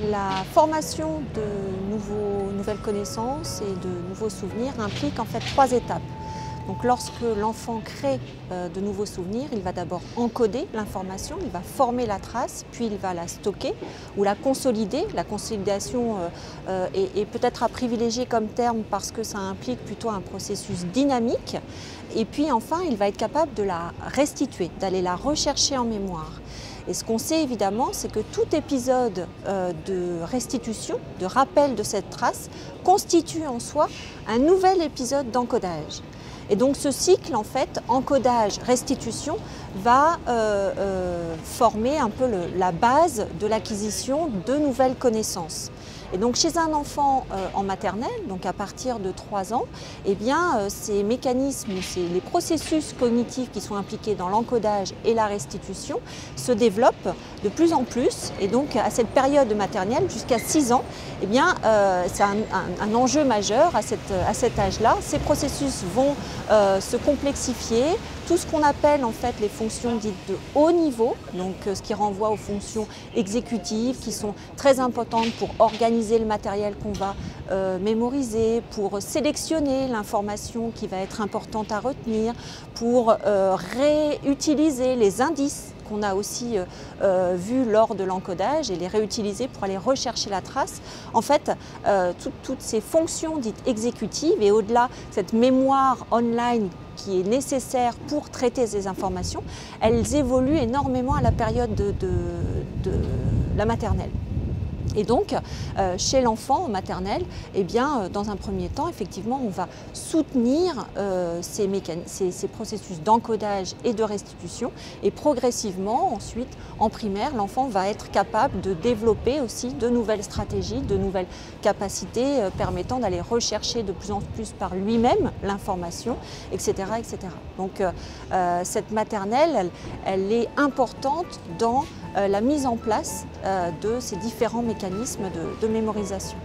La formation de nouvelles connaissances et de nouveaux souvenirs implique en fait 3 étapes. Donc lorsque l'enfant crée de nouveaux souvenirs, il va d'abord encoder l'information, il va former la trace, puis il va la stocker ou la consolider. La consolidation est peut-être à privilégier comme terme parce que ça implique plutôt un processus dynamique. Et puis enfin, il va être capable de la restituer, d'aller la rechercher en mémoire. Et ce qu'on sait évidemment, c'est que tout épisode de restitution, de rappel de cette trace, constitue en soi un nouvel épisode d'encodage. Et donc ce cycle, en fait, encodage-restitution, va former un peu la base de l'acquisition de nouvelles connaissances. Et donc chez un enfant en maternelle, donc à partir de 3 ans, eh bien, ces mécanismes, les processus cognitifs qui sont impliqués dans l'encodage et la restitution se développent de plus en plus. Et donc à cette période maternelle, jusqu'à 6 ans, eh bien, c'est un enjeu majeur à cet âge-là. Ces processus vont se complexifier. Tout ce qu'on appelle en fait les fonctions dites de haut niveau, donc ce qui renvoie aux fonctions exécutives qui sont très importantes pour organiser le matériel qu'on va mémoriser, pour sélectionner l'information qui va être importante à retenir, pour réutiliser les indices qu'on a aussi vus lors de l'encodage et les réutiliser pour aller rechercher la trace. En fait, toutes ces fonctions dites exécutives et au-delà cette mémoire online qui est nécessaire pour traiter ces informations, elles évoluent énormément à la période de la maternelle. Et donc, chez l'enfant en maternelle, eh bien, dans un premier temps, effectivement, on va soutenir ces processus d'encodage et de restitution. Et progressivement, ensuite, en primaire, l'enfant va être capable de développer aussi de nouvelles stratégies, de nouvelles capacités permettant d'aller rechercher de plus en plus par lui-même l'information, etc., etc. Donc, cette maternelle, elle est importante dans la mise en place de ces différents mécanismes de mémorisation.